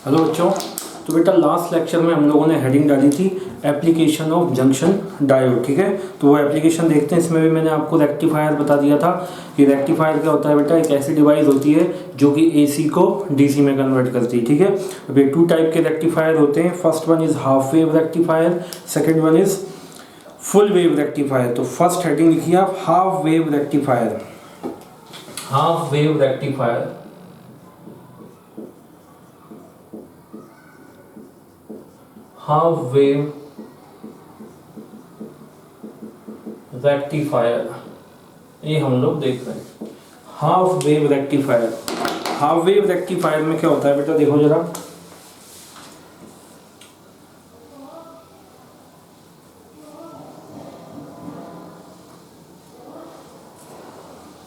Hello बच्चों। तो बेटा लास्ट लेक्चर में हम लोगों ने हेडिंग डाली थी एप्लीकेशन ऑफ जंक्शन डायोड, ठीक है। तो वो एप्लीकेशन देखते हैं। इसमें भी मैंने आपको रेक्टिफायर बता दिया था कि रेक्टिफायर क्या होता है बेटा। एक ऐसी डिवाइस होती है जो कि एसी को डीसी में कन्वर्ट करती है, ठीक है। अब ये 2 टाइप के रेक्टिफायर होते हैं। First one is half wave rectifier, second one is full wave rectifier. तो फर्स्ट हेडिंग लिखिए आप half wave rectifier. Half wave rectifier, half wave rectifier, ये हम लोग देख रहे हैं। Half wave rectifier, half wave rectifier में क्या होता है बेटा, देखो जरा।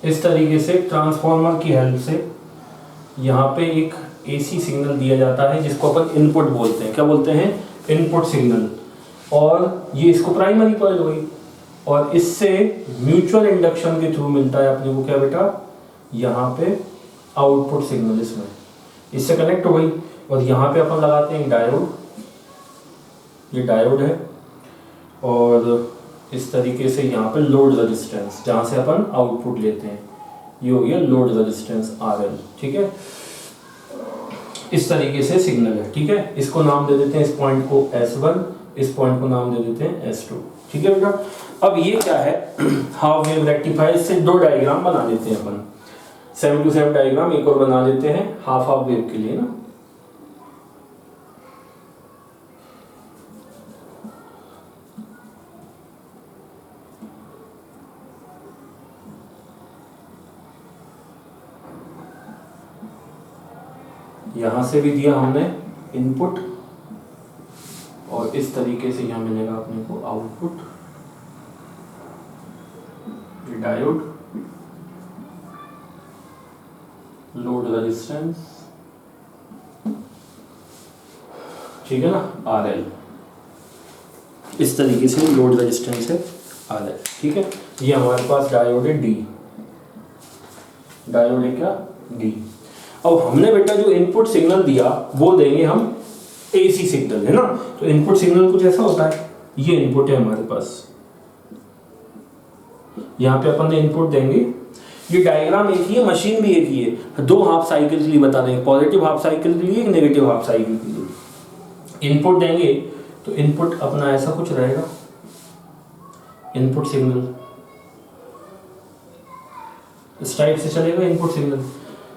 इस तरीके से ट्रांसफार्मर की हेल्प से यहाँ पे एक एसी सिग्नल दिया जाता है जिसको अपन इनपुट बोलते हैं। क्या बोलते हैं? Input signal. और ये इसको प्राइमरी कॉइल हुई और इससे म्यूचुअल इंडक्शन के थ्रू मिलता है अपने को क्या बेटा, यहाँ पे आउटपुट सिग्नल। इसमें इससे कनेक्ट हो गई और यहाँ पे अपन लगाते हैं डायोड। ये डायोड है और इस तरीके से यहाँ पे लोड रेजिस्टेंस, जहाँ से अपन आउटपुट लेते हैं, ये हो गया लोड रेजिस्टेंस RL, ठीक है। इस तरीके से सिग्नल है, ठीक है। इसको नाम दे देते हैं, इस पॉइंट को S1, इस पॉइंट को नाम दे देते हैं S2, ठीक है बेटा। अब ये क्या है, हाफ वेव रेक्टिफायर से 2 डायग्राम बना लेते हैं अपन। 7 to 7 डायग्राम एक और बना लेते हैं हाफ वेव के लिए ना। यहां से भी दिया हमने इनपुट और इस तरीके से यहां मिलेगा अपने को आउटपुट। डायोड, लोड रेजिस्टेंस, ठीक है ना, RL। इस तरीके से लोड रेजिस्टेंस है RL, ठीक है। ये हमारे पास डायोड है D, डायोड है क्या, D। अब हमने बेटा जो इनपुट सिग्नल दिया वो देंगे हम एसी सिग्नल, है ना। तो इनपुट सिग्नल कुछ ऐसा होता है, ये इनपुट है हमारे पास, यहाँ पे अपन ने इनपुट देंगे। ये डायग्राम एक ही है, मशीन भी एक ही है। 2 हाफ साइकिल के लिए बता देंगे, पॉजिटिव हाफ साइकिल के लिए, एक नेगेटिव हाफ साइकिल के लिए। इनपुट देंगे तो इनपुट अपना ऐसा कुछ रहेगा, इनपुट सिग्नल इस टाइप से चलेगा इनपुट सिग्नल।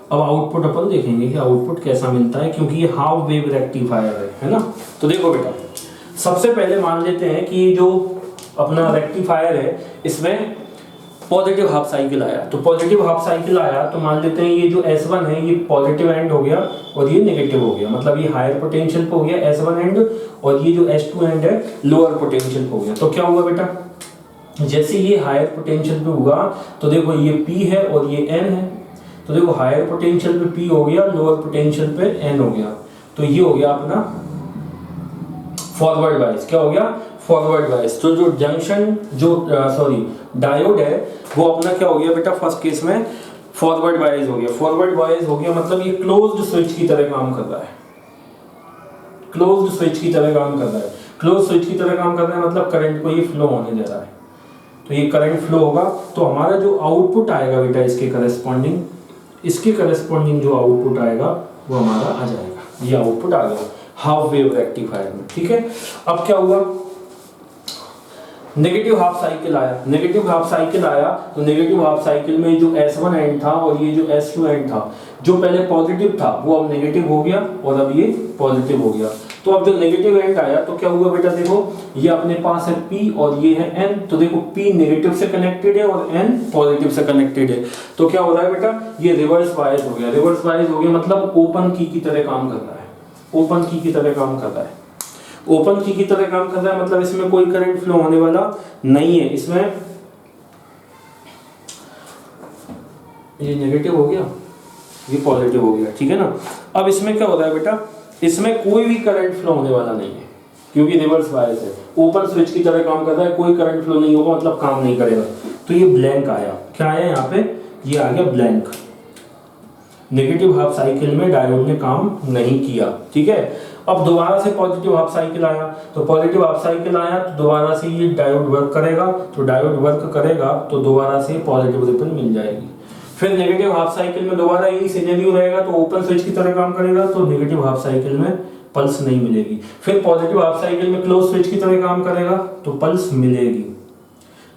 अब आउटपुट अपन देखेंगे कि आउटपुट कैसा मिलता है, क्योंकि ये हाफ वेव रेक्टिफायर है ना। तो देखो बेटा, सबसे पहले मान लेते हैं कि जो अपना रेक्टिफायर है इसमें पॉजिटिव हाफ साइकिल आया। तो पॉजिटिव हाफ साइकिल आया तो मान लेते हैं ये जो S1 है ये पॉजिटिव एंड हो गया और ये नेगेटिव हो गया, मतलब ये हायर पोटेंशियल पे हो गया S1 एंड, और ये जो S2 एंड है लोअर पोटेंशियल पे हो गया। तो क्या हुआ बेटा, जैसे ये हायर पोटेंशियल पे हुआ तो देखो ये P है और ये N है। तो देखो हायर पोटेंशियल पे P हो गया, लोअर पोटेंशियल पे N हो गया। तो ये हो गया अपना फॉरवर्ड बायस। क्या हो गया, फॉरवर्ड बायस। तो जो जंक्शन जो डायोड है वो अपना क्या हो गया बेटा, फर्स्ट केस में फॉरवर्ड बायस हो गया। फॉरवर्ड बायस हो गया मतलब ये क्लोज्ड स्विच की तरह काम कर रहा है, क्लोज्ड स्विच की तरह काम कर रहा है। क्लोज स्विच की तरह काम कर रहा है मतलब करंट को ये फ्लो होने दे रहा है। तो ये करंट फ्लो होगा तो हमारा जो आउटपुट आएगा बेटा इसके करस्पॉन्डिंग जो आउटपुट आएगा वो हमारा आ जाएगा। ये आउटपुट आ गया हाफ वेव रेक्टिफायर में, ठीक है। अब क्या हुआ, नेगेटिव हाफ साइकिल आया। नेगेटिव हाफ साइकिल आया तो नेगेटिव हाफ साइकिल में जो S1 एंड था और ये जो S2 एंड था, जो पहले पॉजिटिव था वो अब नेगेटिव हो गया और अब ये पॉजिटिव हो गया। तो अब जो नेगेटिव एंड आया तो क्या हुआ बेटा, देखो ये अपने पास है P और ये है N। तो देखो P नेगेटिव से कनेक्टेड है और N पॉजिटिव से कनेक्टेड है। तो क्या हो रहा है बेटा, ये रिवर्स बायस हो गया। रिवर्स बायस हो गया मतलब ओपन की तरह काम कर रहा है, ओपन की तरह काम कर रहा है। ओपन की तरह काम कर रहा है मतलब इसमें कोई करंट फ्लो होने वाला नहीं है। इसमें ये नेगेटिव हो गया, ये पॉजिटिव हो गया, ठीक है ना। अब इसमें क्या हो रहा है बेटा, इसमें कोई भी करंट फ्लो होने वाला नहीं है क्योंकि रिवर्स बायस है। ओपन स्विच की तरह काम कर रहा है, कोई करंट फ्लो नहीं होगा मतलब काम नहीं करेगा। तो ये ब्लैंक आया, क्या आया यहाँ पे, ये आ गया ब्लैंक। नेगेटिव हाफ साइकिल में डायोड ने काम नहीं किया। ठीक है, अब दोबारा से पॉजिटिव हाफ साइकिल आया, तो पॉजिटिव हाफ साइकिल आया तो दोबारा से ये डायोड वर्क करेगा, तो डायोड वर्क करेगा तो दोबारा से पॉजिटिव रिपल मिल जाएगी। फिर नेगेटिव हाफ साइकिल में दोबारा यही सिनेरियो रहेगा, तो ओपन स्विच की तरह काम करेगा, तो नेगेटिव हाफ साइकिल में पल्स नहीं मिलेगी। फिर पॉजिटिव हाफ साइकिल में क्लोज स्विच की तरह काम करेगा तो पल्स मिलेगी,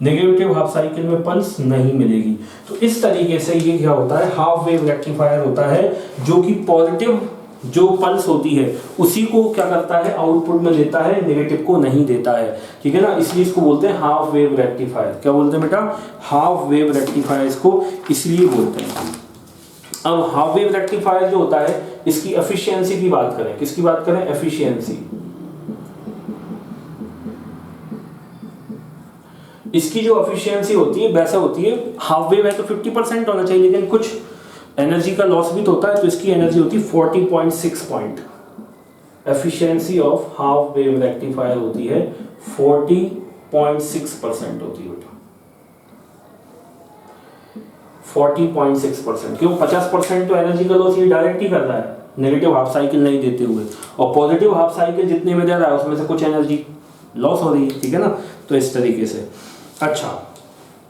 नेगेटिव हाफ साइकिल में पल्स नहीं मिलेगी। तो इस तरीके से ये क्या होता है, हाफ वेव रेक्टिफायर होता है, जो कि पॉजिटिव जो पल्स होती है उसी को क्या करता है, आउटपुट में लेता है, नेगेटिव को नहीं देता है। ठीक है ना, इसलिए इसको बोलते हैं हाफ वेव रेक्टिफायर। क्या बोलते हैं बेटा, हाफ वेव रेक्टिफायर इसको इसलिए बोलते हैं। अब हाफ वेव रेक्टिफायर जो होता है, इसकी एफिशिएंसी की बात करें, किसकी बात करें, एफिशिएंसी। इसकी जो एफिशिएंसी होती है वैसा होती है, हाफ वेव है तो 50% होना चाहिए, लेकिन कुछ एनर्जी का लॉस भी तो होता है, तो इसकी एनर्जी होती है 40.6 point. Efficiency of half wave rectifier होती है 40.6% होती है बेटा, 40.6%। क्यों, 50% तो एनर्जी का लॉस ये डायरेक्ट ही कर रहा है, नेगेटिव हाफ साइकिल नहीं देते हुए, और पॉजिटिव हाफ साइकिल जितने में दे रहा है उसमें से कुछ एनर्जी लॉस हो रही है। ठीक है ना, तो इस तरीके से। अच्छा,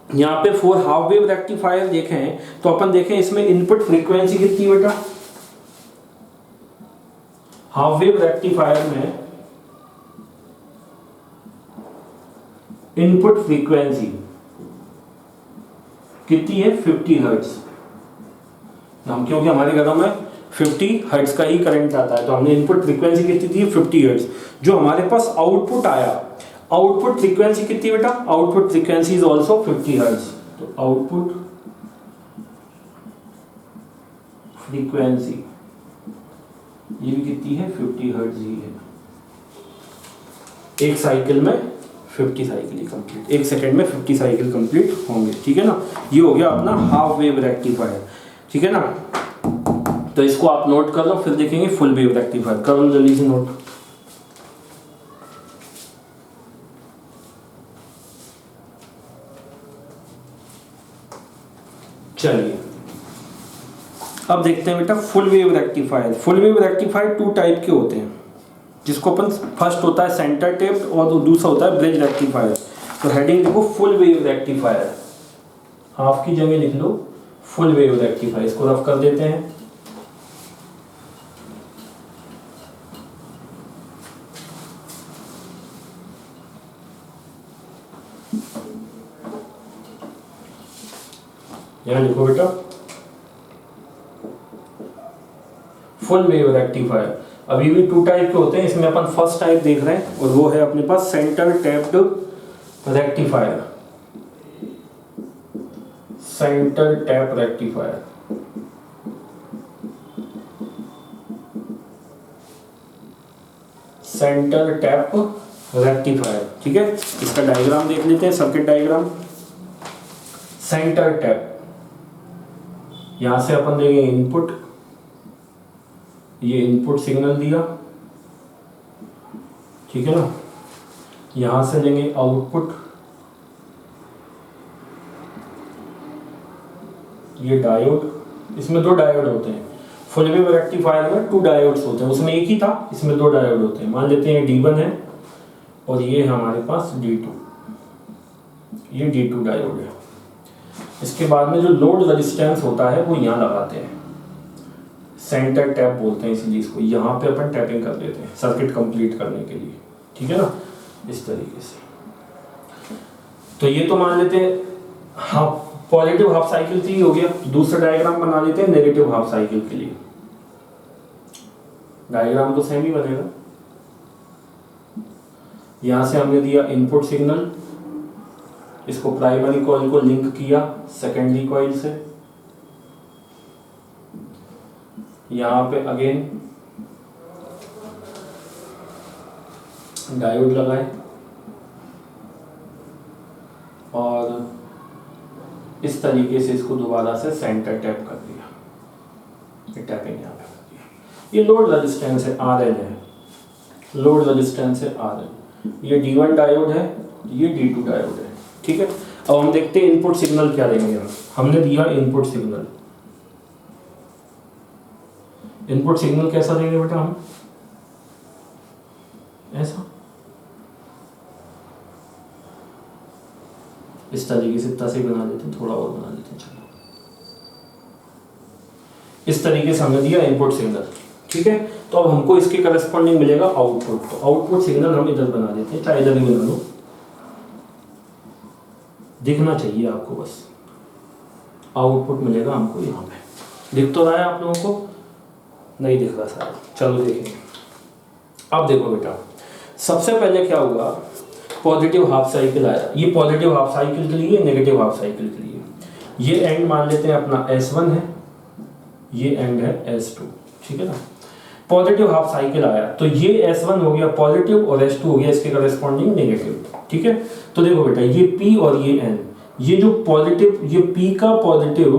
यहाँ पे फॉर हाफ वेव रेक्टिफायर देखें तो अपन देखें इसमें इनपुट फ्रीक्वेंसी कितनी बेटा, हाफ वेव रेक्टिफायर में इनपुट फ्रीक्वेंसी कितनी है, 50 हर्ट्ज। हम क्योंकि हमारे घरों में 50 हर्ट्ज का ही करंट आता है, तो हमने इनपुट फ्रीक्वेंसी कितनी दी, 50 हर्ट्ज। जो हमारे पास आउटपुट आया, आउटपुट फ्रीक्वेंसी कितनी बेटा, output frequency is also 50 hertz. तो आउटपुट फ्रीक्वेंसी ये भी कितनी है, 50 हर्ट्ज ही है। एक साइकिल में 50 साइकिल ही कंप्लीट, एक सेकंड में 50 साइकिल कंप्लीट होंगे। ठीक है ना, ये हो गया अपना हाफ वेव रेक्टिफायर। ठीक है ना, तो इसको आप नोट कर लो, फिर देखेंगे फुल वेव रेक्टिफायर। कर लो जल्दी से नोट। चलिए अब देखते हैं बेटा full wave rectifier. Full wave rectifier 2 type के होते हैं, जिसको अपन फर्स्ट होता है सेंटर टेप्ड और दूसरा होता है ब्रिज रेक्टिफायर। तो हेडिंग देखो फुल वेव रेक्टिफायर, हाफ की जगह लिख लो फुल वेव रेक्टिफायर। इसको रफ कर देते हैं। यहां लिखो बेटा फुल वेव रेक्टिफायर। अभी भी 2 टाइप के होते हैं, इसमें अपन फर्स्ट टाइप देख रहे हैं और वो है अपने पास centre tapped rectifier. Centre tap rectifier, centre tap rectifier. ठीक है, इसका डायग्राम देख लेते हैं, सर्किट डायग्राम। सेंटर टैप, यहां से अपन देंगे इनपुट, ये इनपुट सिग्नल दिया, ठीक है ना। यहां से लेंगे आउटपुट, ये डायोड, इसमें 2 डायोड होते हैं। फुल वेव रेक्टिफायर में 2 डायोड्स होते हैं, उसमें एक ही था, इसमें 2 डायोड होते हैं। मान लेते हैं D1 है और ये है हमारे पास D2, ये D2 डायोड है। इसके बाद में जो लोड रेजिस्टेंस होता है वो यहाँ लगाते हैं, सेंटर टैप बोलते हैं इसलिए इसको। यहाँ पे अपन टैपिंग कर देते हैं सर्किट कंप्लीट करने के लिए, ठीक है ना, इस तरीके से। तो ये तो मान लेते हैं हाफ पॉजिटिव हाफ साइकिल थी, हो गया। दूसरा डायग्राम बना लेते हैं नेगेटिव हाफ साइकिल के लिए। डायग्राम तो सेम ही बनेगा। यहां से हमने दिया इनपुट सिग्नल, इसको प्राइमरी कॉइल को लिंक किया सेकेंडरी कॉइल से। यहां पे अगेन डायोड लगाए और इस तरीके से इसको दोबारा से सेंटर टैप कर दिया, ये टैपिंग यहाँ पे कर दिया। ये लोड रेजिस्टेंस है RL है, लोड रेजिस्टेंस है RL। ये D1 डायोड है, ये D2 डायोड है, ठीक है। अब हम देखते हैं इनपुट सिग्नल क्या देंगे। हमने दिया इनपुट सिग्नल, इनपुट सिग्नल कैसा देंगे बेटा हम, ऐसा, इस तरीके से इतना से बना देते हैं, थोड़ा और बना देते हैं, चलो इस तरीके से हमने दिया इनपुट सिग्नल, ठीक है। तो अब हमको इसके करस्पॉन्डिंग मिलेगा आउटपुट, तो आउटपुट सिग्नल हम इधर बना देते हैं, चाहे इधर ही बना लो, दिखना चाहिए आपको, बस आउटपुट मिलेगा हमको यहाँ पे। दिख तो रहा है आप लोगों को, नहीं दिख रहा सारा, चलो देखेंगे। अब देखो बेटा, सबसे पहले क्या हुआ, पॉजिटिव हाफ साइकिल आया, ये पॉजिटिव हाफ साइकिल के लिए, नेगेटिव हाफ साइकिल के लिए, ये एंड मान लेते हैं अपना S1 है, ये एंड है S2, ठीक है ना। पॉजिटिव हाफ साइकिल आया तो ये S1 हो गया पॉजिटिव और S2 हो गया इसके करस्पॉन्डिंग नेगेटिव, ठीक है। तो देखो बेटा, ये P और ये N, ये जो पॉजिटिव, ये P का पॉजिटिव,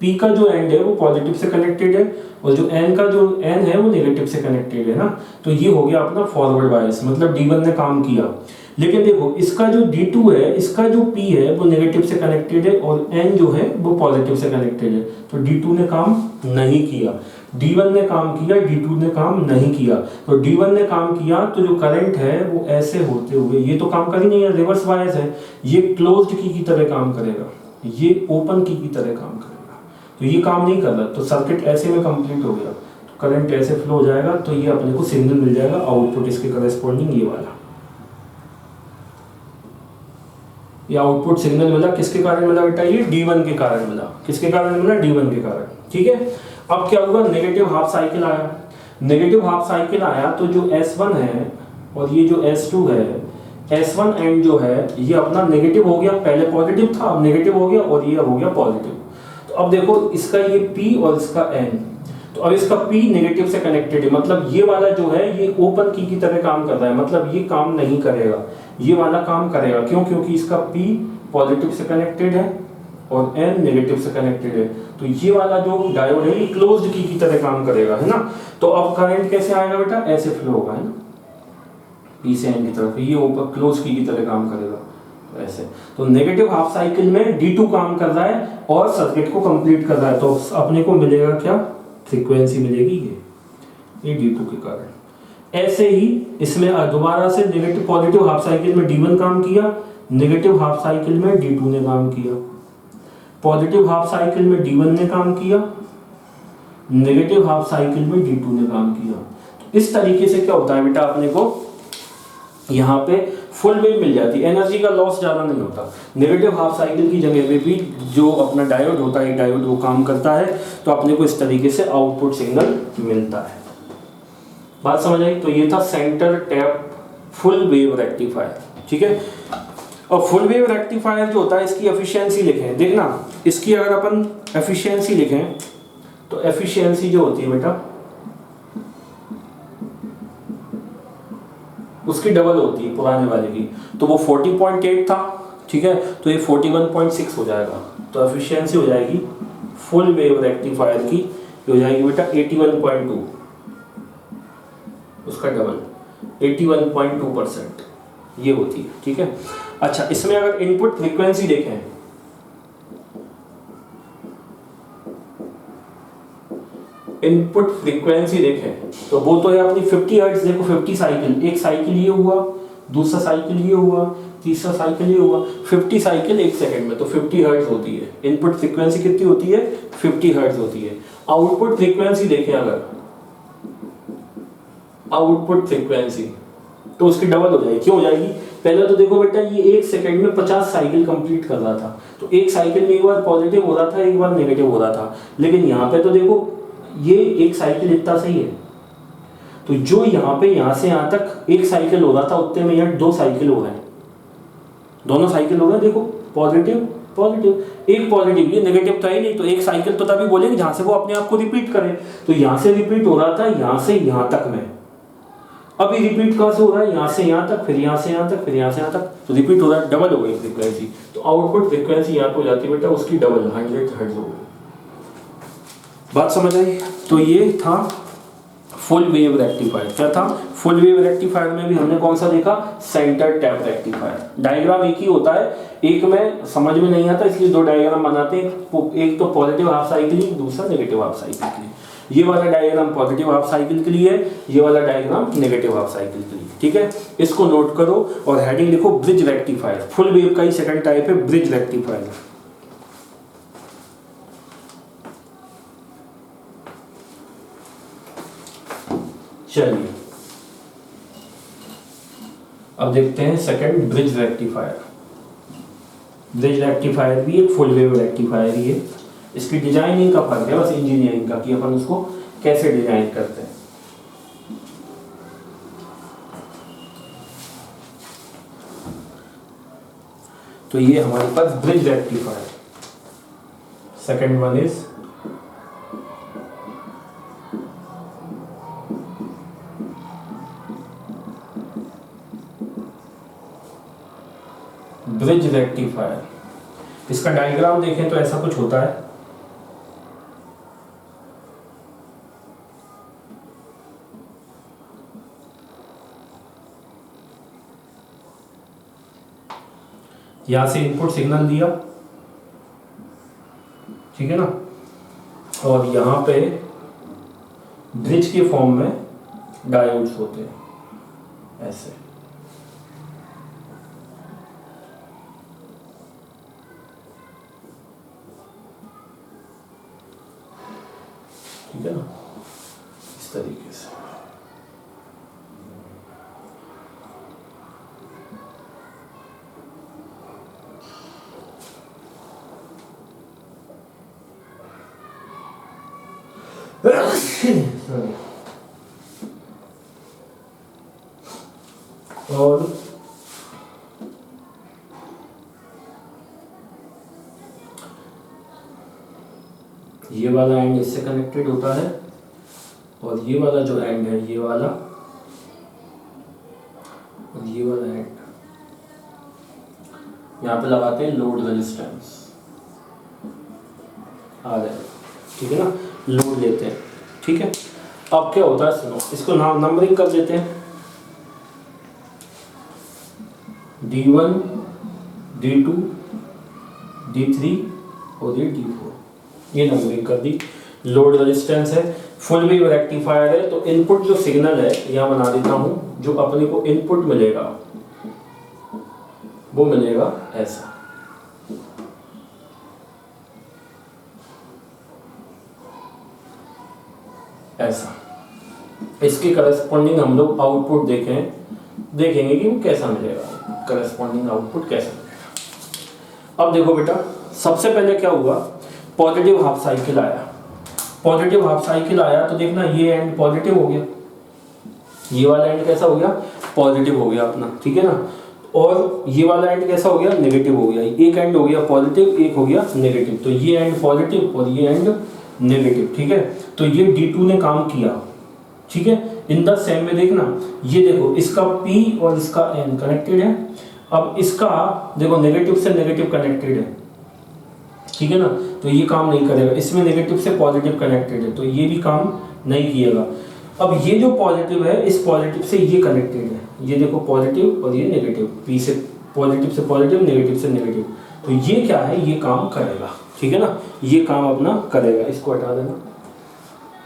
P का जो एंड है वो पॉजिटिव से कनेक्टेड है और जो N का जो N है वो नेगेटिव से कनेक्टेड है ना। तो ये हो गया अपना फॉरवर्ड बायस, मतलब D1 ने काम किया। लेकिन देखो इसका जो D2 है, इसका जो P है वो नेगेटिव से कनेक्टेड है और N जो है वो पॉजिटिव से कनेक्टेड है, तो D2 ने काम नहीं किया, D1 ने काम किया, D2 ने काम नहीं किया। तो D1 ने काम किया तो जो करंट है वो ऐसे होते हुए, ये तो काम कर ही नहीं है, रिवर्स बायस है, ये क्लोज्ड की तरह काम करेगा, ये ओपन की तरह काम करेगा, तो ये काम नहीं कर रहा, तो सर्किट ऐसे में कंप्लीट हो गया, तो करंट ऐसे फ्लो हो जाएगा, तो ये अपने को सिग्नल मिल जाएगा आउटपुट इसके करस्पॉन्डिंग ये वाला। ये आउटपुट सिग्नल मिला, किसके कारण मिला बेटा, ये D1 के कारण मिला, किसके कारण मिला, D1 के कारण, ठीक है। अब क्या हुआ, नेगेटिव हाफ साइकिल आया, नेगेटिव हाफ साइकिल आया तो जो S1 है और ये जो S2 है, S1 एंड जो है ये अपना नेगेटिव हो गया, पहले पॉजिटिव था अब नेगेटिव हो गया और ये हो गया पॉजिटिव। तो अब देखो इसका ये P और इसका N, तो अब इसका P नेगेटिव से कनेक्टेड है, मतलब ये वाला जो है ये ओपन की तरह काम कर रहा है, मतलब ये काम नहीं करेगा, ये वाला काम करेगा, क्यों, क्योंकि इसका P पॉजिटिव से कनेक्टेड है और N नेगेटिव से कनेक्टेड है, तो ये वाला जो डायोड है ये क्लोज्ड की तरह काम करेगा, है ना। तो अब करंट कैसे आएगा बेटा, ऐसे फ्लो होगा, है ना, P से N की तरफ, ये ऊपर क्लोज की तरह काम करेगा ऐसे। तो नेगेटिव हाफ साइकिल में D2 काम कर रहा है और सर्किट को कंप्लीट कर रहा है, तो अपने को मिलेगा क्या, फ्रीक्वेंसी मिलेगी ये D2 के कारण। ऐसे ही इसमें दोबारा से नेगेटिव पॉजिटिव हाफ साइकिल में D1 काम किया, नेगेटिव हाफ साइकिल में D2 ने काम किया, पॉजिटिव हाफ साइकिल में D1 ने काम किया, नेगेटिव हाफ साइकिल में D2 ने काम किया। तो इस तरीके से क्या होता है बेटा, अपने को यहाँ पे फुल वेव मिल जाती है, एनर्जी का लॉस ज़्यादा नहीं होता। नेगेटिव हाफ साइकिल की जगह पे भी जो अपना डायोड होता है, डायोड वो काम करता है, तो अपने को इस तरीके से आउटपुट सिग्नल मिलता है। बात समझ आई। तो ये था centre tap full wave rectifier, ठीक है। और फुल वेव रेक्टिफायर जो होता है इसकी एफिशिएंसी लिखें, देखना इसकी अगर अपन एफिशिएंसी लिखें तो एफिशिएंसी जो होती है बेटा उसकी डबल होती है पुराने वाले की, तो वो 40.8 था, ठीक है, तो ये 41.6 हो जाएगा, तो एफिशिएंसी हो जाएगी फुल वेव रेक्टिफायर की हो जाएगी बेटा 81.2, उसका डबल 81.2% ये होती है, ठीक है। अच्छा, इसमें अगर इनपुट फ्रीक्वेंसी देखें, इनपुट फ्रीक्वेंसी देखें तो वो तो है अपनी 50 हर्ट्ज। देखो 50 साइकिल, एक साइकिल ये हुआ, दूसरा साइकिल ये हुआ, तीसरा साइकिल ये हुआ, 50 साइकिल एक सेकंड में, तो 50 हर्ट्ज होती है। इनपुट फ्रीक्वेंसी कितनी होती है, 50 हर्ट्ज होती है। आउटपुट फ्रीक्वेंसी देखें अगर, आउटपुट फ्रीक्वेंसी तो उसकी डबल हो जाएगी। क्यों हो जाएगी, पहले तो देखो बेटा ये एक सेकंड में 50 साइकिल कंप्लीट कर रहा था, तो एक साइकिल में एक बार पॉजिटिव हो रहा था, एक बार नेगेटिव हो रहा था, लेकिन यहाँ पे तो देखो ये एक साइकिल इतना सही है, तो जो यहाँ पे यहाँ से यहाँ तक एक साइकिल हो रहा था उतने में यहाँ 2 साइकिल हो रहे हैं, दोनों साइकिल हो रहे हैं। देखो पॉजिटिव पॉजिटिव, एक पॉजिटिव, ये नेगेटिव था ही नहीं, तो एक साइकिल तो तभी बोलेंगे जहां से वो अपने आप को रिपीट करे, तो यहाँ से रिपीट हो रहा था यहाँ से यहाँ तक में, अभी रिपीट कहाँ से हो रहा है, यहाँ से यहाँ तक, फिर यहाँ से यहाँ तक, फिर यहाँ से यहाँ तक, तो रिपीट हो रहा है, डबल हो गई फ्रीक्वेंसी, तो आउटपुट फ्रीक्वेंसी यहाँ पे हो जाती है बेटा उसकी डबल 100 हर्ट्ज हो गई। बात समझ आई। तो ये था फुल वेव रेक्टिफायर। क्या था, फुल वेव रेक्टिफायर में भी हमने कौन सा देखा, सेंटर टैप रेक्टिफायर। डायग्राम एक ही होता है, एक में समझ में नहीं आता इसलिए 2 डायग्राम बनाते हैं, एक तो पॉजिटिव हाफ साइकिल, दूसरा नेगेटिव हाफ साइकिल के लिए। ये वाला डायग्राम पॉजिटिव हाफ साइकिल के लिए है, ये वाला डायग्राम नेगेटिव हाफ साइकिल के लिए। ठीक है, इसको नोट करो और हेडिंग लिखो ब्रिज रेक्टिफायर। फुल वेव का ही सेकंड टाइप है ब्रिज रेक्टिफायर। चलिए अब देखते हैं second bridge rectifier. Bridge rectifier भी एक फुल वेव रेक्टिफायर ही है। इसकी डिजाइनिंग का फर्क है बस इंजीनियरिंग का, कि अपन उसको कैसे डिजाइन करते हैं। तो ये हमारे पास bridge rectifier. Second one is bridge rectifier. इसका डायग्राम देखें तो ऐसा कुछ होता है। यहां से इनपुट सिग्नल दिया, ठीक है ना, और यहां पे ब्रिज के फॉर्म में डायोड्स होते हैं ऐसे। ठीक है ना, इस तरीके से। और ये वाला एंड इससे कनेक्टेड होता है, और ये वाला जो एंड है ये वाला, और ये वाला एंड यहाँ पे लगाते हैं लोड रेजिस्टेंस आ रहा है। ठीक है ना, लोड लेते हैं। ठीक है, अब क्या होता है सुनो, इसको नाम नंबरिंग कर देते हैं। D1, D2, D3 और ये D4, ये नंबरिंग कर दी। लोड रेजिस्टेंस है, फुल वेव रेक्टिफायर है, तो इनपुट जो सिग्नल है यहाँ बना देता हूँ, जो अपने को इनपुट मिलेगा वो मिलेगा ऐसा। ऐसा इसके करस्पॉन्डिंग हम लोग आउटपुट देखेंगे कि वो कैसा मिलेगा, करस्पॉन्डिंग आउटपुट कैसा मिलेगा। अब देखो बेटा, सबसे पहले क्या हुआ, पॉजिटिव हाफ साइकिल आया। पॉजिटिव हाफ साइकिल आया तो देखना ये एंड पॉजिटिव हो गया, ये वाला एंड कैसा हो गया, पॉजिटिव हो गया अपना। ठीक है ना, और ये वाला एंड कैसा हो गया, नेगेटिव हो गया। एक एंड हो गया पॉजिटिव, एक हो गया नेगेटिव, तो ये एंड पॉजिटिव और ये एंड नेगेटिव। ठीक है, तो ये D2 ने काम किया। ठीक है, इन द सेम में देखना, ये देखो इसका P और इसका N कनेक्टेड है। अब इसका देखो नेगेटिव से नेगेटिव कनेक्टेड है। ठीक है ना, तो ये काम नहीं करेगा। इसमें नेगेटिव से पॉजिटिव कनेक्टेड है, तो ये भी काम नहीं किएगा। अब ये जो पॉजिटिव है, इस पॉजिटिव से ये कनेक्टेड है। ये देखो पॉजिटिव और ये नेगेटिव, P से पॉजिटिव से पॉजिटिव, नेगेटिव से नेगेटिव, तो ये क्या है, ये काम करेगा। ठीक है ना, ये काम अपना करेगा। इसको हटा देना,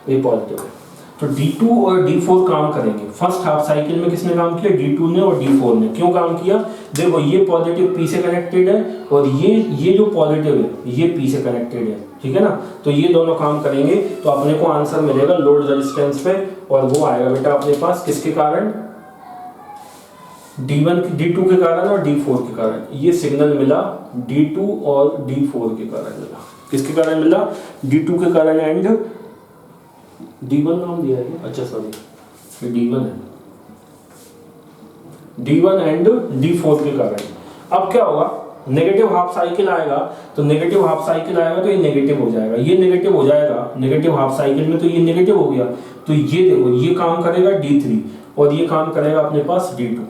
ये पॉजिटिव है। तो D2 और D4 काम करेंगे। फर्स्ट हाफ साइकिल में किसने काम किया, D2 ने और D4 ने। क्यों काम किया, देखो ये पॉजिटिव P से कनेक्टेड है और ये जो पॉजिटिव है ये P से कनेक्टेड है। ठीक है ना, तो ये दोनों काम करेंगे, तो अपने को आंसर मिलेगा लोड रेजिस्टेंस पे, और वो आएगा बेटा अपने पास किसके कारण, D1 D2 के कारण और D4 के कारण। ये सिग्नल मिला D2 और D4 के कारण मिला। किसके कारण मिला, D2 के कारण एंड D1 नाम दिया है, अच्छा सॉरी ये D1 है, D1 एंड D4 के कारण। अब क्या होगा, नेगेटिव हाफ साइकिल आएगा, तो नेगेटिव हाफ साइकिल आएगा तो ये नेगेटिव हो जाएगा, ये नेगेटिव हो जाएगा नेगेटिव हाफ साइकिल में, तो ये नेगेटिव हो गया। तो ये देखो ये काम करेगा D3 और ये काम करेगा अपने पास D2।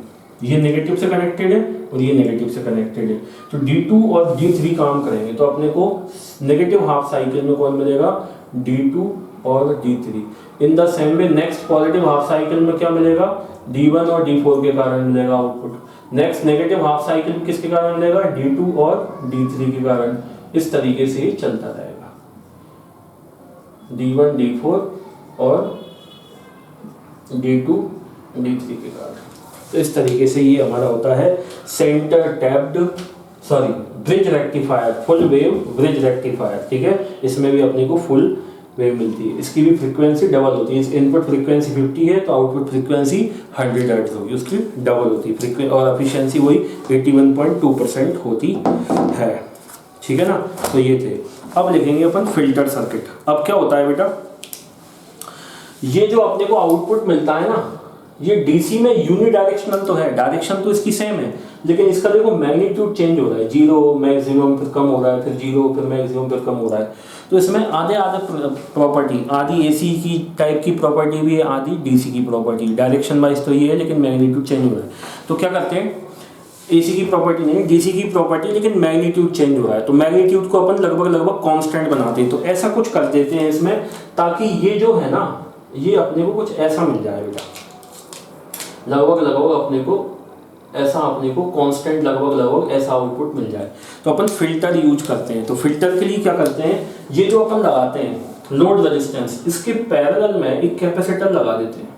ये नेगेटिव से कनेक्टेड है और ये नेगेटिव से कनेक्टेड है, तो D2 और D3 काम करेंगे, तो अपने को नेगेटिव हाफ साइकिल में कौन मिलेगा, D2 और D3। इन द सेम में नेक्स्ट पॉजिटिव हाफ साइकिल में क्या मिलेगा, D1 और D4 के कारण मिलेगा output. Next negative half cycle किसके कारण मिलेगा, D2 और D3 के कारण। इस तरीके से ही चलता रहेगा, D1 D4 और D2 D3 के कारण। तो इस तरीके से ये हमारा होता है centre tapped bridge rectifier, full wave bridge rectifier. ठीक है, इसमें भी अपने को फुल वेव मिलती है। इसकी भी फ्रीक्वेंसी डबल होती है। इस इनपुट फ्रीक्वेंसी 50 है तो आउटपुट फ्रीक्वेंसी 100 हर्ट्ज होगी, उसकी डबल होती है फ्रीक्वेंसी, और एफिशिएंसी वही 81.2% होती है। ठीक है ना, तो ये थे। अब लिखेंगे अपन फिल्टर सर्किट। अब क्या होता है बेटा, ये जो अपने को आउटपुट मिलता है ना, ये डीसी में यूनिडायरेक्शनल तो है, डायरेक्शन तो इसकी सेम है, लेकिन इसका देखो मैग्नीट्यूड चेंज हो रहा है, 0 मैक्सिमम फिर कम हो रहा है, फिर 0 फिर मैक्सिमम फिर कम हो रहा है। तो इसमें आधे प्रॉपर्टी, आधी एसी की टाइप की प्रॉपर्टी भी है, आधी डीसी की प्रॉपर्टी। डायरेक्शन वाइज तो ये है, लेकिन मैग्नीट्यूड चेंज हो रहा है। तो क्या करते हैं, एसी की प्रॉपर्टी नहीं, डीसी की प्रॉपर्टी, लेकिन मैग्नीट्यूड चेंज हो रहा है, तो मैग्नीट्यूड को अपन लगभग कांस्टेंट बनाते हैं। तो ऐसा कुछ कर देते हैं इसमें, ताकि ये जो है ना, ये अपने को कुछ ऐसा मिल जाए बेटा, लगभग अपने को ऐसा, अपने को कांस्टेंट लगभग ऐसा आउटपुट मिल जाए। तो अपन फिल्टर यूज करते हैं। तो फिल्टर के लिए क्या करते हैं, ये जो अपन लगाते हैं लोड रेजिस्टेंस, इसके पैरेलल में एक कैपेसिटर लगा देते हैं।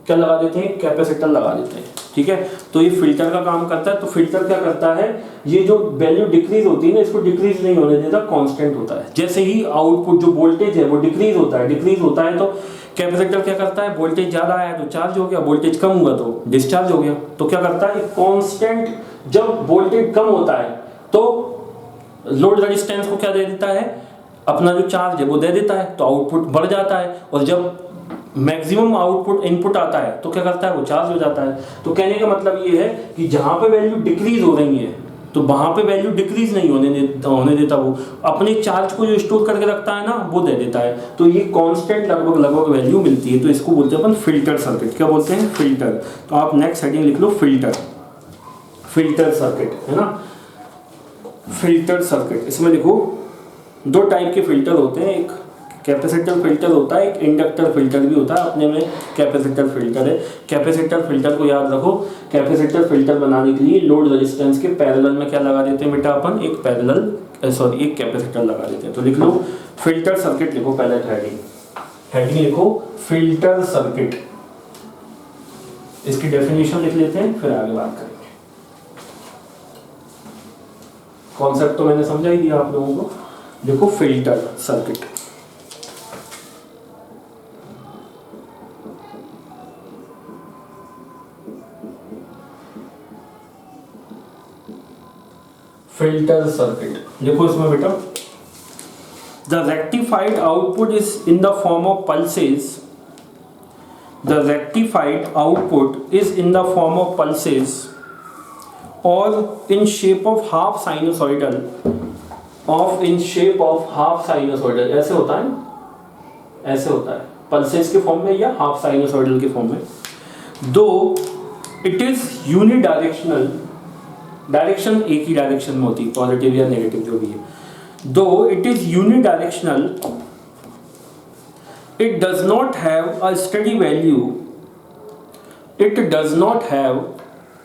क्या लगा देते हैं, कैपेसिटर लगा देते हैं। ठीक है, तो ये फिल्टर का काम करता है। तो फिल्टर क्या करता है, ये जो वैल्यू डिक्रीज होती है ना, इसको डिक्रीज नहीं होने देता, कांस्टेंट होता है। जैसे ही आउटपुट जो वोल्टेज है वो डिक्रीज होता है तो कैपेसिटर क्या करता है, वोल्टेज ज्यादा आया तो चार्ज हो गया, वोल्टेज कम हुआ तो डिस्चार्ज हो गया। तो क्या करता है, कांस्टेंट, जब वोल्टेज कम होता है तो लोड रेजिस्टेंस को क्या दे देता है, अपना जो चार्ज है वो दे देता है, तो आउटपुट बढ़ जाता है। और जब मैक्सिमम आउटपुट इनपुट आता है तो क्या करता है, वो चार्ज हो जाता है। तो कहने का मतलब ये है कि जहां पे वैल्यू डिक्रीज हो रही है तो वहां पे वैल्यू डिक्रीज नहीं होने देता, वो अपने चार्ज को जो स्टोर करके रखता है ना, वो दे देता है। तो ये कांस्टेंट लगभग वैल्यू मिलती है। तो इसको बोलते हैं अपन फिल्टर सर्किट। क्या बोलते हैं, फिल्टर। तो आप नेक्स्ट हेडिंग लिख लो, फिल्टर सर्किट, है ना, फिल्टर सर्किट। इसमें देखो 2 टाइप के फिल्टर होते हैं, एक कैपेसिटर फिल्टर होता है, एक इंडक्टर फिल्टर भी होता है। अपने में कैपेसिटर फिल्टर है। कैपेसिटर फिल्टर को याद रखो, कैपेसिटर फिल्टर बनाने के लिए लोड रेजिस्टेंस के पैरेलल में क्या लगा देते हैं बेटा, अपन एक कैपेसिटर लगा देते हैं। तो लिख लो फिल्टर सर्किट, लिखो पहले हेडिंग लिखो फिल्टर सर्किट। इसकी डेफिनेशन लिख लेते हैं, फिर आगे बात करेंगे। कॉन्सेप्ट तो मैंने समझा ही दिया आप लोगों को। देखो फिल्टर सर्किट, फिल्टर सर्किट देखो इसमें बेटा, the rectified output is in the form of pulses. The rectified output is in the form of pulses or in shape of half sinusoidal, ऐसे होता है, ऐसे होता है पल्सेस के फॉर्म में या हाफ साइनोसॉइडल के फॉर्म में। दो इट इज यूनिडायरेक्शनल, डायरेक्शन एक ही डायरेक्शन में होती है, पॉजिटिव या नेगेटिव जो भी है। दो it is unidirectional, it does not have a steady value, it does not have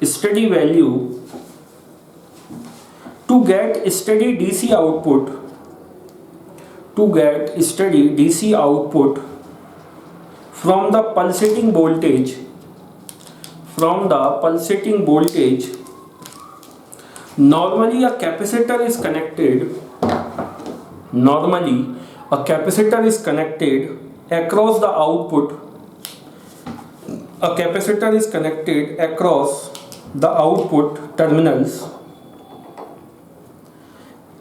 steady value to get steady DC output, to get steady DC output from the pulsating voltage, from the pulsating voltage. Normally a capacitor is connected, normally a capacitor is connected across the output, a capacitor is connected across the output terminals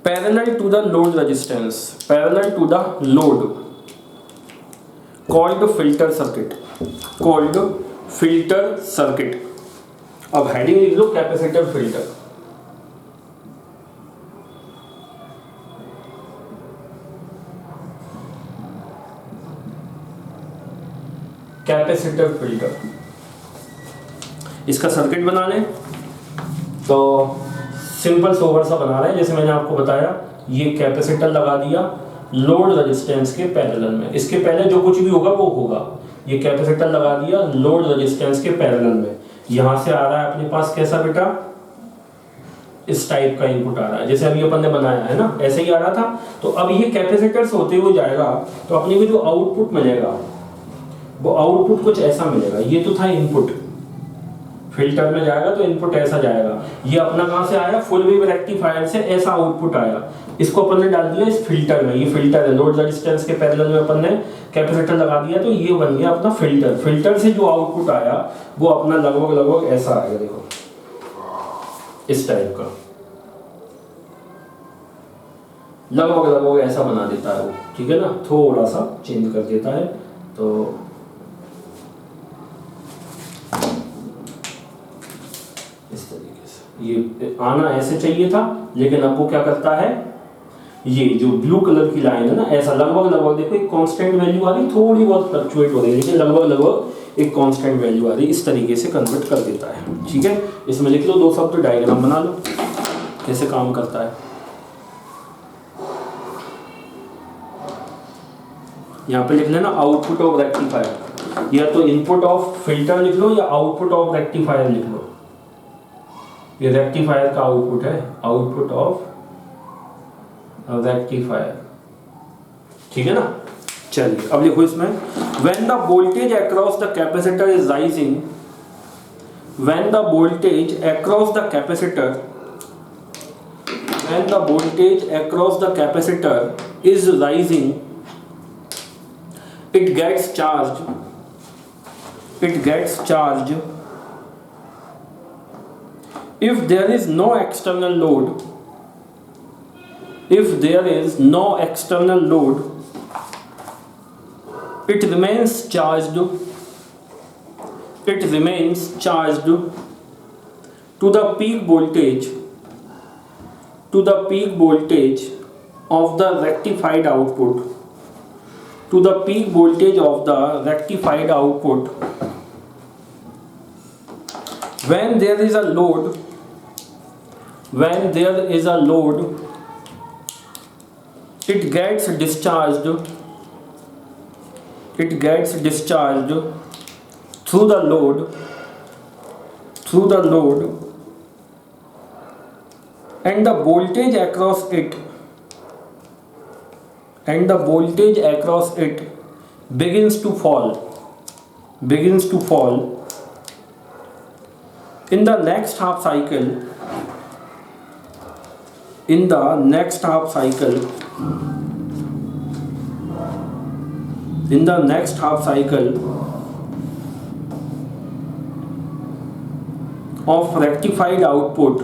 parallel to the load resistance, parallel to the load, called filter circuit, called filter circuit. अब heading लिख लो capacitor filter. Capacitor filter, इसका circuit बना लें तो simple sober सा बना रहे हैं। जैसे मैंने आपको बताया, ये कैपेसिटर लगा दिया लोड रेजिस्टेंस के पैरेलल में, इसके पहले जो कुछ भी होगा वो होगा। ये कैपेसिटर लगा दिया लोड रेजिस्टेंस के पैरेलल में, यहां से आ रहा है अपने पास कैसा बेटा, इस टाइप का इनपुट आ रहा है, जैसे अभी अपन ने बनाया है ना, ऐसे ही आ रहा था। तो अब ये कैपेसिटर से होते हुए जाएगा तो अपने को जो आउटपुट मिलेगा वो आउटपुट कुछ ऐसा मिलेगा। ये तो था इनपुट, फिल्टर में जाएगा तो इनपुट ऐसा जाएगा। ये अपना कहाँ से आया, फुल वेव रेक्टिफायर से ऐसा आउटपुट आया। इसको अपन ने डाल दिया इस फिल्टर में, ये फिल्टर है, लोड रेजिस्टेंस के पैरेलल में अपन ने कैपेसिटर लगा दिया तो ये बन गया अपना फिल्टर। फिल्टर से जो आउटपुट आया वो अपना लगभग ऐसा आएगा, देखो इस टाइप का, लगभग ऐसा बना देता है वो, ठीक है ना, थोड़ा सा चेंज कर देता है। तो इस तरीके से ये आना ऐसे चाहिए था, लेकिन अब वो क्या करता है, ये जो ब्लू कलर की लाइन है ना, ऐसा लगभग देखो एक कांस्टेंट वैल्यू आ रही, थोड़ी बहुत फ्लक्चुएट हो रही है, लेकिन लगभग एक कांस्टेंट वैल्यू आ रही, इस तरीके से कन्वर्ट कर देता है। ठीक है, इसमें लिख लो 2 शब्द, डायग्राम बना लो कैसे काम करता है। यहाँ पे लिख लेना आउटपुट ऑफ रेक्टिफायर, या तो इनपुट ऑफ फिल्टर लिख लो या आउटपुट ऑफ रेक्टिफायर लिख लो। ये रेक्टिफायर का आउटपुट है, आउटपुट ऑफ रेक्टिफायर, ठीक है ना। चलिए अब लिखो इसमें, when the voltage across the capacitor is rising, when the voltage across the capacitor, when the voltage across the capacitor is rising, it gets charged if there is no external load, if there is no external load, it remains charged to the peak voltage of the rectified output, to the peak voltage of the rectified output. When there is a load, it gets discharged through the load, and the voltage across it begins to fall in the next half cycle, of rectified output,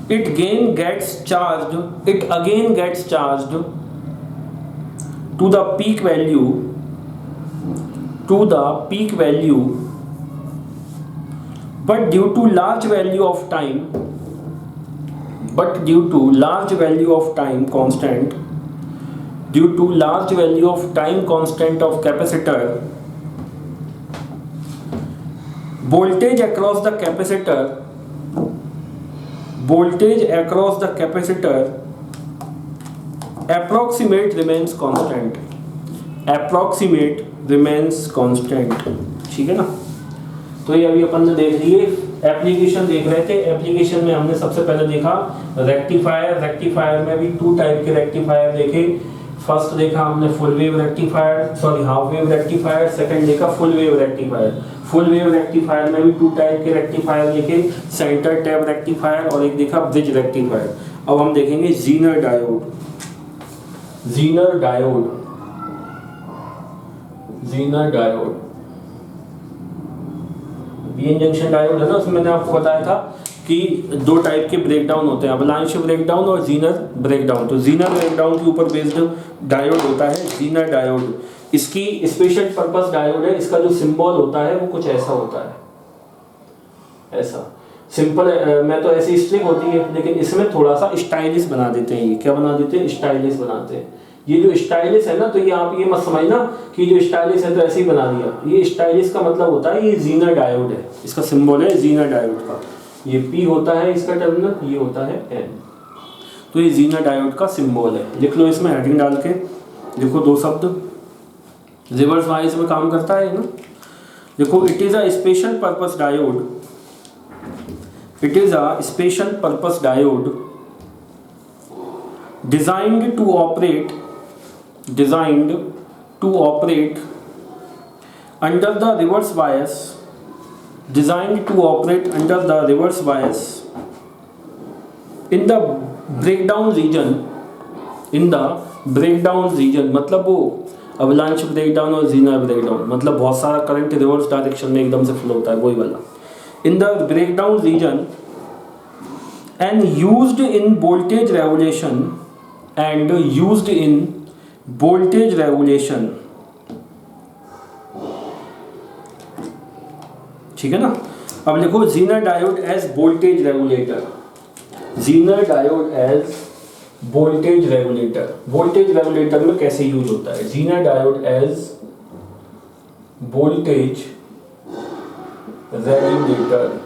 it again gets charged to the peak value, but due to large value of time constant of capacitor, voltage across the capacitor approximate remains constant, ठीक है ना। तो ये अभी अपन ने देख लिए, application देख रहे थे। एप्लीकेशन में हमने सबसे पहले देखा रेक्टिफायर में भी 2 टाइप के रेक्टिफायर देखे। फर्स्ट देखा हमने full wave rectifier, sorry half wave rectifier, second देखा full wave rectifier. Full wave rectifier में भी 2 टाइप के रेक्टिफायर देखे, सेंटर टैप रेक्टिफायर और एक देखा ब्रिज रेक्टिफायर। अब हम देखेंगे Zener diode, PN junction diode है ना, उसमें मैंने आपको बताया था कि 2 टाइप के ब्रेकडाउन होते हैं, अवलांच ब्रेकडाउन और जीनर ब्रेकडाउन। तो जीनर ब्रेकडाउन के ऊपर बेस्ड डायोड होता है जीनर डायोड। इसकी स्पेशल पर्पस डायोड है, इसका जो सिंबल होता है वो कुछ ऐसा होता है, ऐसा सिंपल मैं तो ऐसी स्ट्रिंग होती है, लेकिन इसमें थोड़ा सा स्टाइलिश बना देते हैं। ये क्या बना देते हैं, स्टाइलिश बनाते हैं। ये जो स्टाइलिश है ना, तो ये आप ये मत समझना कि जो स्टाइलिश है तो ऐसे ही बना दिया। ये स्टाइलिश का मतलब होता है ये जीनर डायोड है, इसका सिंबल है जीनर डायोड का। ये P होता है इसका टर्मिनल, ये होता है N, तो ये जीनर डायोड का सिंबल है। लिख लो इसमें हेडिंग डाल के, देखो 2 शब्द, रिवर्स वाइज में काम करता है ना। देखो it is a special purpose diode, designed to operate designed to operate under the reverse bias, designed to operate under the reverse bias in the breakdown region, in the breakdown region मतलब वो avalanche breakdown और Zener breakdown, मतलब बहुत सारा current reverse direction में एकदम से flow होता है, वही वाला। In the breakdown region and used in voltage regulation, and used in voltage regulation, ठीक है ना। अब लिखो Zener diode as voltage regulator, Zener diode as voltage regulator. Voltage regulator में कैसे यूज होता है? Zener diode as voltage regulator,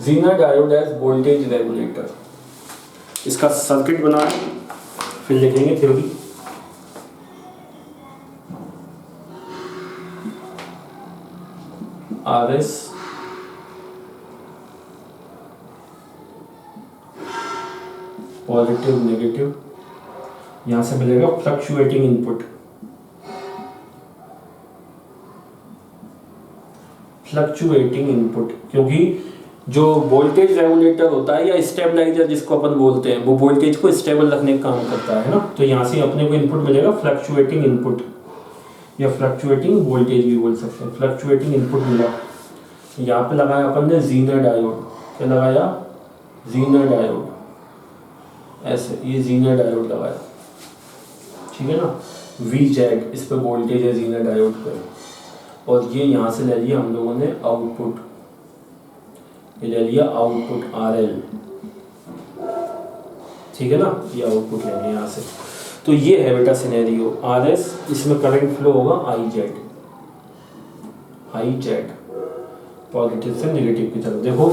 Zener diode as voltage regulator. इसका सर्किट बना फिर लिखेंगे theory. R S positive negative, यहां से मिलेगा फ्लक्चुएटिंग इनपुट, फ्लक्चुएटिंग इनपुट, क्योंकि जो वोल्टेज रेगुलेटर होता है या स्टेबलाइजर जिसको अपन बोलते हैं, वो वोल्टेज को स्टेबल रखने का काम करता है ना। तो यहाँ से अपने को इनपुट मिलेगा फ्लक्चुएटिंग इनपुट, या फ्लक्चुएटिंग वोल्टेज भी बोल सकते हैं। फ्लक्चुएटिंग इनपुट मिला, यहाँ पे लगाया अपन ने जीनर डायोड, क्या लगाया? जीनर डायोड, ऐसे ये जीनर डायोड लगाया, ठीक है ना। VZ इस पे वोल्टेज है जीनर डायोड पे, और ये यहाँ से ले लिया हम लोगों ने आउटपुट, ये ले लिया आउटपुट RL, ठीक है ना, ये आउटपुट ले लिया यहाँ से। तो ये है बेटा सिनेरियो RS, इसमें करंट फ्लो होगा IZ पॉजिटिव से नेगेटिव की तरफ। देखो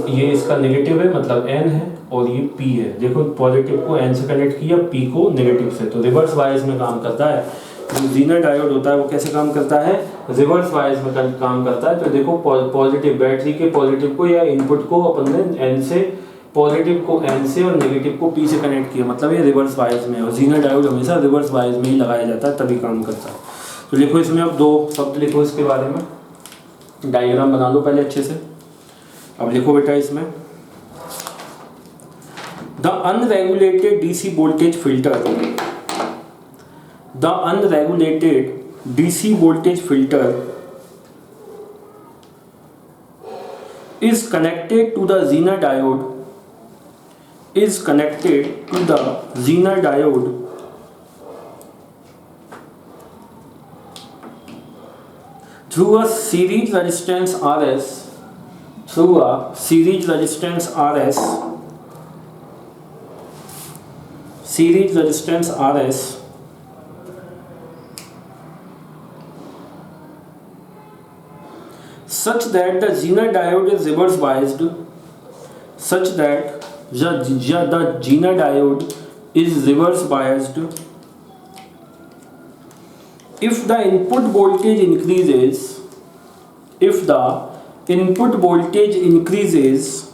ये इसका नेगेटिव है, मतलब N है, और ये P है। देखो पॉजिटिव को N से कनेक्ट किया, P को नेगेटिव से, तो रिवर्स बायस में काम करता है। जो जीनर डायोड होता है वो कैसे काम करता है? रिवर्स बायस में काम करता है। तो देखो पॉजिटिव, बैटरी के पॉजिटिव को या इनपुट को अपन ने N से, पॉजिटिव को N से और नेगेटिव को P से कनेक्ट किया, मतलब ये रिवर्स बायस में है। और जीनर डायोड हमेशा रिवर्स बायस में ही लगाया जाता है, तभी काम करता है। तो लिखो इसमें अब दो शब्द लिखो इसके बारे में, डायग्राम बना लो पहले अच्छे से। अब लिखो बेटा इसमें, the unregulated DC voltage filter, the unregulated DC voltage filter is connected to the Zener diode, is connected to the Zener diode through a series resistance RS, through a series resistance RS, series resistance RS, such that the Zener diode is reverse biased, such that the Zener diode is reverse biased if the input voltage increases, if the input voltage increases,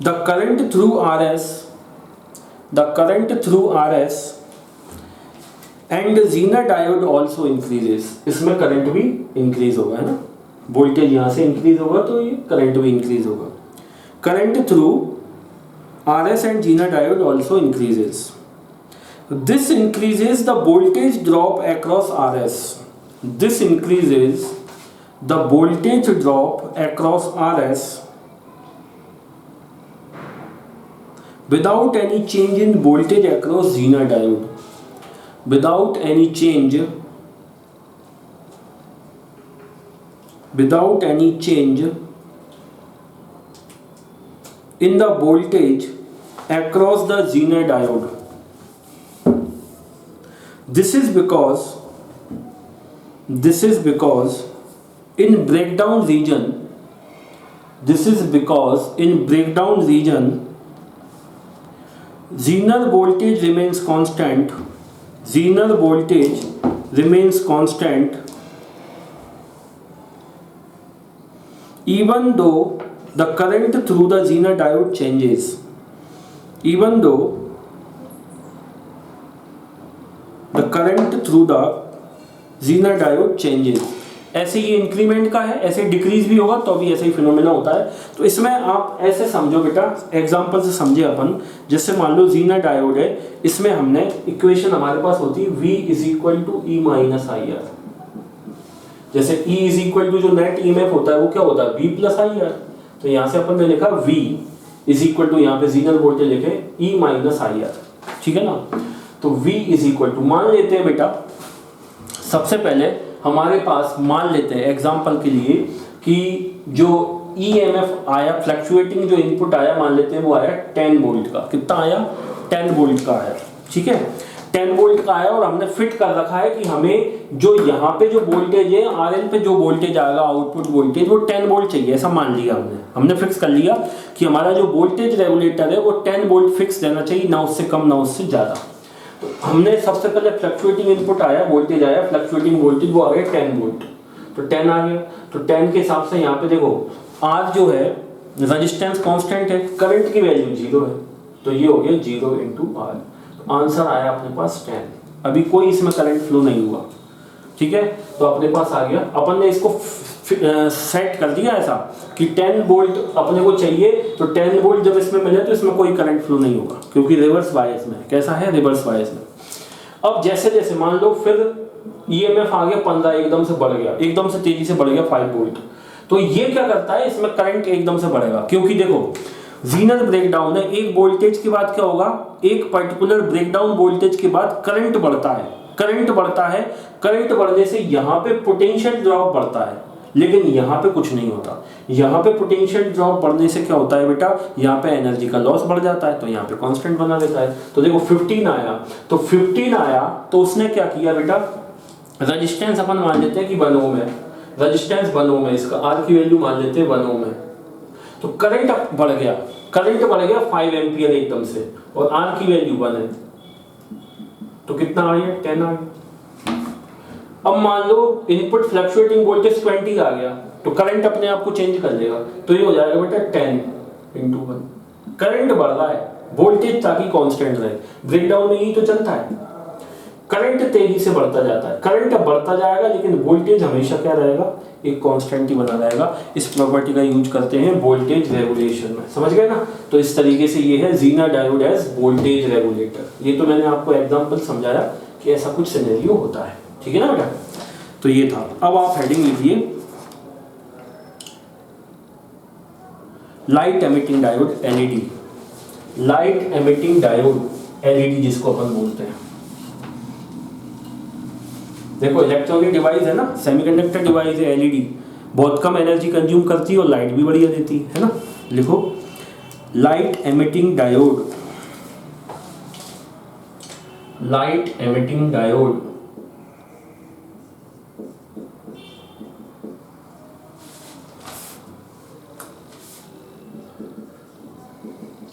the current through RS, the current through RS and Zener diode also increases, इसमें current भी increase होगा, है ना। Voltage यहाँ से increase होगा तो ये करंट भी इंक्रीज होगा। Current through RS and Zener diode also increases. This increases the voltage drop across RS. This increases the voltage drop across RS without any change in voltage across Zener diode. Without any change, without any change in the voltage across the Zener diode. This is because in breakdown region, this is because in breakdown region Zener voltage remains constant, Zener voltage remains constant even though the current through the Zener diode changes even though the current through the Zener diode changes। ऐसे ये increment का है, ऐसे decrease भी होगा तो भी ऐसे ही फिनोमेना होता है। तो इसमें आप ऐसे समझो बेटा, एग्जांपल से समझे अपन, जैसे मान लो Zener डायोड है, इसमें हमने इक्वेशन हमारे पास होती है V is equal to E minus I R. जैसे E इज इक्वल टू जो नेट ईएमएफ होता है वो क्या होता है V प्लस आई आर। तो यहाँ से अपन ने लिखा V इज इक्वल टू, यहाँ पे Zener वोल्टेज लिखे E माइनस आई आर, ठीक है ना। तो V इज इक्वल टू, मान लेते हैं बेटा सबसे पहले हमारे पास, मान लेते हैं एग्जांपल के लिए कि जो ईएमएफ आया, फ्लक्चुएटिंग जो इनपुट आया, मान लेते हैं वो आया 10 वोल्ट का। कितना आया? 10 वोल्ट का आया, ठीक है। 10 वोल्ट का आया और हमने फिट कर रखा है कि हमें जो यहाँ पे जो वोल्टेज है आरएल पे जो वोल्टेज आएगा, आउटपुट वोल्टेज, वो 10 वोल्ट चाहिए, ऐसा मान लिया हमने फिक्स कर लिया कि हमारा जो वोल्टेज रेगुलेटर है वो 10 वोल्ट फिक्स रहना चाहिए, ना उससे कम ना उससे ज़्यादा। तो हमने सबसे पहले फ्लक्चुएटिंग इनपुट आया, वोल्टेज आया, फ्लक्चुएटिंग वोल्टेज, वो आ गया 10 वोल्ट। तो 10 आ गया, तो 10 के हिसाब से यहाँ पे देखो R जो है रेजिस्टेंस कांस्टेंट है, करंट की वैल्यू 0 है, तो ये हो गया 0 इंटू R। तो आंसर आया अपने पास 10। अभी कोई इसमें करंट फ्लो नहीं हुआ, ठीक है। तो अपने पास आ गया, अपन ने इसको सेट कर दिया ऐसा कि 10 वोल्ट अपने को चाहिए, तो 10 वोल्ट जब इसमें मिले तो इसमें कोई करंट फ्लो नहीं होगा क्योंकि रिवर्स बायस में। कैसा है? रिवर्स बायस में। अब जैसे जैसे मान लो फिर ईएमएफ आ गया 15, एकदम से बढ़ गया, एकदम से तेजी से बढ़ गया 5 वोल्ट। तो ये क्या करता है, इसमें करंट एकदम से बढ़ेगा क्योंकि देखो Zener ब्रेकडाउन है, एक वोल्टेज के बाद क्या होगा, एक पर्टिकुलर ब्रेकडाउन वोल्टेज के बाद करंट बढ़ता है, करंट बढ़ता है, करंट बढ़ने से यहाँ पे पोटेंशियल ड्रॉप बढ़ता है, लेकिन यहाँ पे कुछ नहीं होता। यहाँ पे पोटेंशियल ड्रॉप बढ़ने से क्या होता है बेटा, यहाँ पे एनर्जी का लॉस बढ़ जाता है, तो यहाँ पे कांस्टेंट बना रहता है। तो देखो 15 आया, तो 15 आया तो उसने क्या किया बेटा, रेजिस्टेंस अपन मान लेते हैं कि 1 ओम है, रेजिस्टेंस 1 ओम है, इसका R की वैल्यू मान लेते हैं 1 ओम है। तो करंट बढ़ गया, करंट बढ़ गया 5 एम्पियर एकदम से, और R की वैल्यू 1 है, तो कितना आ गया, 10 आ गया। अब मान लो इनपुट फ्लक्चुएटिंग वोल्टेज 20 आ गया, तो करंट अपने आप को चेंज कर लेगा, तो ये हो जाएगा बेटा 10 इंटू 1। करंट बढ़ रहा है, वोल्टेज ताकि कांस्टेंट रहे, ब्रेकडाउन में यही तो चलता है, करंट तेजी से बढ़ता जाता है, करंट अब बढ़ता जाएगा लेकिन वोल्टेज हमेशा क्या रहेगा, एक कांस्टेंट ही बना रहेगा। इस प्रॉपर्टी का यूज करते हैं वोल्टेज रेगुलेशन में, समझ गए ना। तो इस तरीके से ये है Zener diode as voltage regulator. ये तो मैंने आपको एग्जांपल समझाया कि ऐसा कुछ सिनेरियो होता है, ठीक है ना बेटा। तो ये था। अब आप हेडिंग लिखिए light emitting diode LED, light emitting diode LED जिसको अपन बोलते हैं। देखो इलेक्ट्रॉनिक डिवाइस है ना, सेमीकंडक्टर डिवाइस है, एलईडी बहुत कम एनर्जी कंज्यूम करती है और लाइट भी बढ़िया देती है ना। लिखो light emitting diode, light emitting diode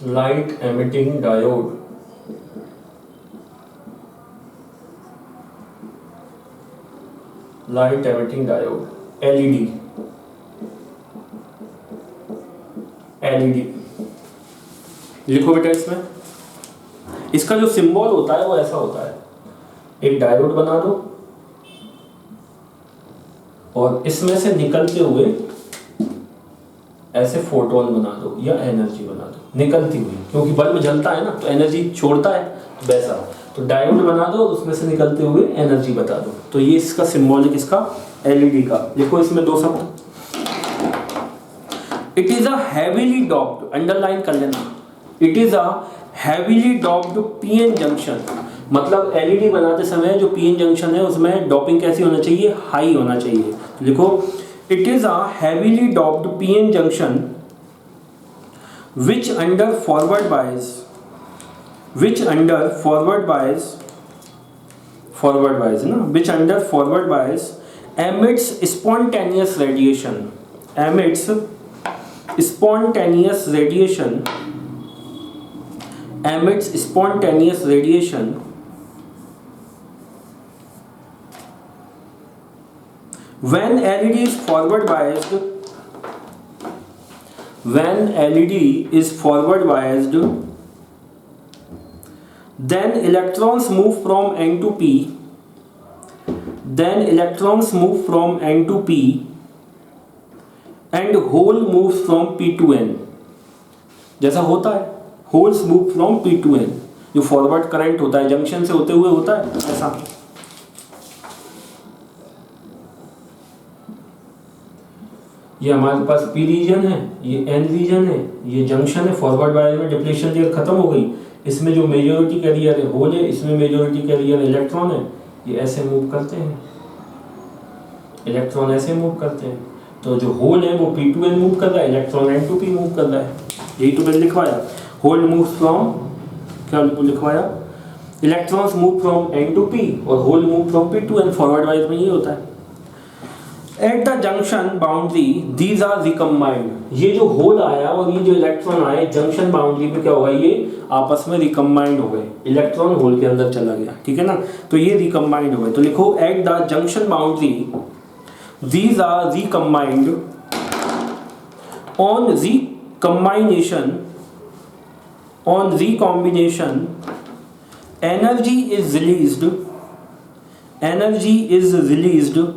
light emitting diode light emitting diode LED, LED लिखो बेटा। इसमें इसका जो सिंबल होता है वो ऐसा होता है, एक डायोड बना दो और इसमें से निकलते हुए ऐसे फोटोन बना दो या एनर्जी बना दो, निकलती हुई, क्योंकि बल्ब जलता है ना तो एनर्जी छोड़ता है, तो वैसा। तो डायोड बना दो और उसमें से निकलते हुए एनर्जी बता दो। तो ये इसका सिंबॉलिक, इसका एलईडी का। लिखो इसमें 2 शब्द, it is a heavily doped, underline कर लेना, it is a heavily doped PN junction. मतलब एलईडी बनाते समय जो पीएन जंक्शन है उसमें डॉपिंग कैसी होना चाहिए, हाई होना चाहिए। लिखो it is a heavily doped PN junction which under forward bias ना, which under forward bias emits spontaneous radiation when LED is forward biased when LED is forward biased, then electrons move from N to P, then electrons move from N to P and hole moves from P to N. जैसा होता है holes move from P to N, जो forward current होता है junction से होते हुए होता है ऐसा। ये हमारे पास P रीजन है, ये N रीजन है, ये जंक्शन है, फॉरवर्ड वायर में डिप्लेशन लेयर खत्म हो गई, इसमें जो मेजॉरिटी कैरियर है होल है, इसमें मेजॉरिटी कैरियर इलेक्ट्रॉन है, ये ऐसे मूव करते हैं, इलेक्ट्रॉन ऐसे मूव करते हैं, तो जो होल है वो P to N मूव कर रहा है, electron N to P move कर रहा है, यही तो मैंने लिखवाया। होल मूव फ्रॉम, क्या लिखवाया, electrons move from N to P और hole move from P to N, forward wire में ये होता है। At the junction boundary these are recombined, ये जो होल आया और ये जो इलेक्ट्रॉन आए जंक्शन बाउंड्री पे क्या होगा, ये आपस में रिकम्बाइंड हो गए, इलेक्ट्रॉन होल के अंदर चला गया, ठीक है ना, तो ये रिकम्बाइंड हो गए। तो लिखो at the junction boundary these are recombined, on recombination, on recombination energy is released, energy is released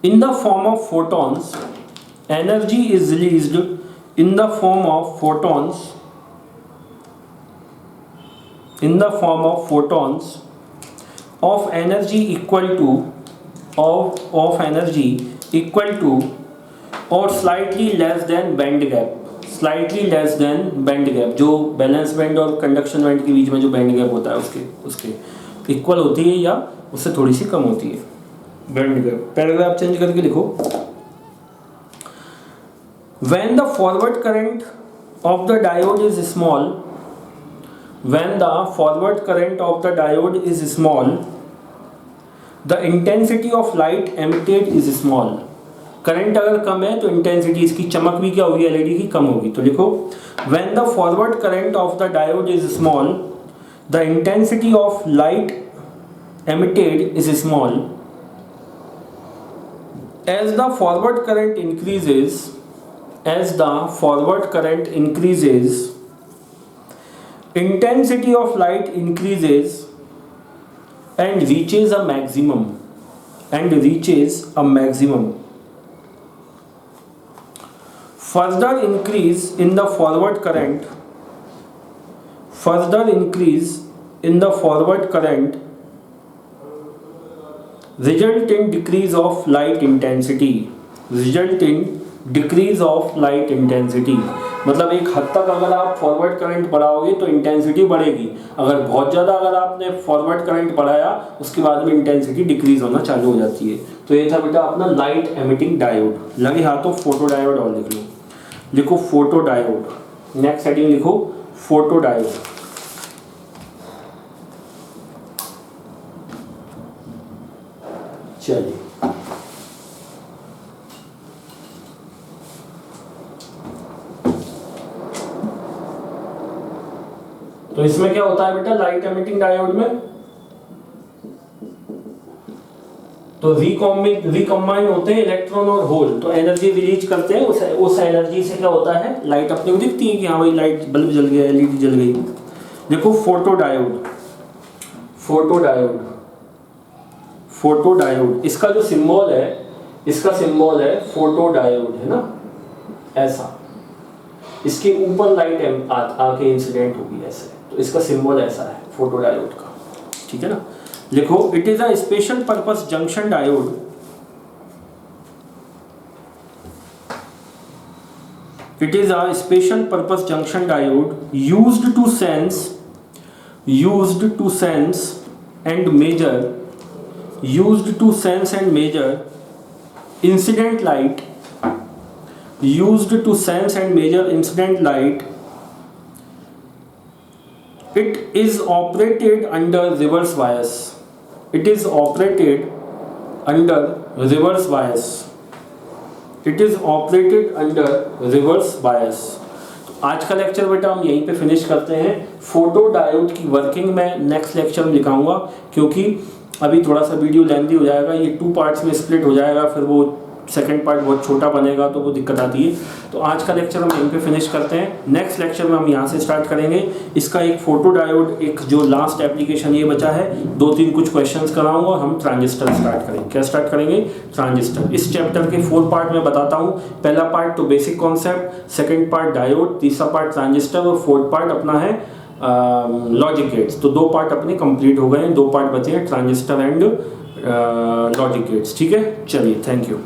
in the form of photons, energy is released in the form of photons, in the form of photons of energy equal to, of energy equal to or slightly less than band gap, slightly less than band gap, जो balance band और conduction band के बीच में जो band gap होता है उसके equal होती है या उससे थोड़ी सी कम होती है बैंड गैप। पैराग्राफ चेंज करके लिखो, when the forward current of the diode is small, when the forward current of the diode is small, the intensity of light emitted is small, current अगर कम है तो इंटेंसिटी इसकी चमक भी क्या होगी, एलईडी की कम होगी। तो लिखो when the forward current of the diode is small, the intensity of light emitted is small, as the forward current increases, as the forward current increases, intensity of light increases and reaches a maximum, and reaches a maximum. Further increase in the forward current, further increase in the forward current result in decrease of light intensity, result in decrease of light intensity, मतलब एक हद तक अगर आप forward current बढ़ाओगे तो intensity बढ़ेगी, अगर बहुत ज़्यादा अगर आपने फॉरवर्ड करंट बढ़ाया उसके बाद में इंटेंसिटी डिक्रीज होना चालू हो जाती है। तो ये था बेटा अपना लाइट एमिटिंग डायोड। लगे हाथों फोटो डायोड और लिख लो, लिखो फोटो डायोड, नेक्स्ट हेडिंग लिखो फोटो डायोड। चलिए तो इसमें क्या होता है बेटा लाइट एमिटिंग डायोड में, तो रिकम्बाइन होते हैं इलेक्ट्रॉन और होल, तो एनर्जी रिलीज करते हैं, उस एनर्जी से क्या होता है लाइट अपने को दिखती है कि हाँ भाई लाइट बल्ब जल गया, एलईडी जल गई। देखो photo diode, photo diode, photo diode, इसका जो सिंबल है, इसका सिंबल है फोटो डायोड, है ना ऐसा, इसके ऊपर लाइट आके इंसिडेंट होगी ऐसे, तो इसका सिंबल ऐसा है फोटो डायोड का, ठीक है ना। लिखो it is a special purpose junction diode, it is a special purpose junction diode used to sense and measure, used to sense and measure incident light, used to sense and measure incident light. It is operated under reverse bias, it is operated under reverse bias, it is operated under reverse bias। आज का lecture बेटा हम यहीं पे finish करते हैं। Photo diode की working मैं नेक्स्ट लेक्चर में दिखाऊंगा, क्योंकि अभी थोड़ा सा वीडियो लेंथी हो जाएगा, ये 2 पार्ट्स में स्प्लिट हो जाएगा, फिर वो सेकंड पार्ट बहुत छोटा बनेगा तो वो दिक्कत आती है। तो आज का लेक्चर हम यहीं पे फिनिश करते हैं। नेक्स्ट लेक्चर में हम यहाँ से स्टार्ट करेंगे। इसका एक फोटो डायोड, एक जो लास्ट एप्लीकेशन ये बचा है, 2-3 कुछ क्वेश्चंस कराऊंगा। हम ट्रांजिस्टर स्टार्ट करेंगे। क्या स्टार्ट करेंगे? ट्रांजिस्टर। इस चैप्टर के 4 पार्ट में बताता हूँ। पहला पार्ट तो basic concept, second part diode, तीसरा पार्ट ट्रांजिस्टर और फोर्थ पार्ट अपना है लॉजिक गेट्स। तो 2 पार्ट अपने कंप्लीट हो गए हैं, 2 पार्ट बचे हैं, ट्रांजिस्टर एंड लॉजिक गेट्स। ठीक है, चलिए, थैंक यू।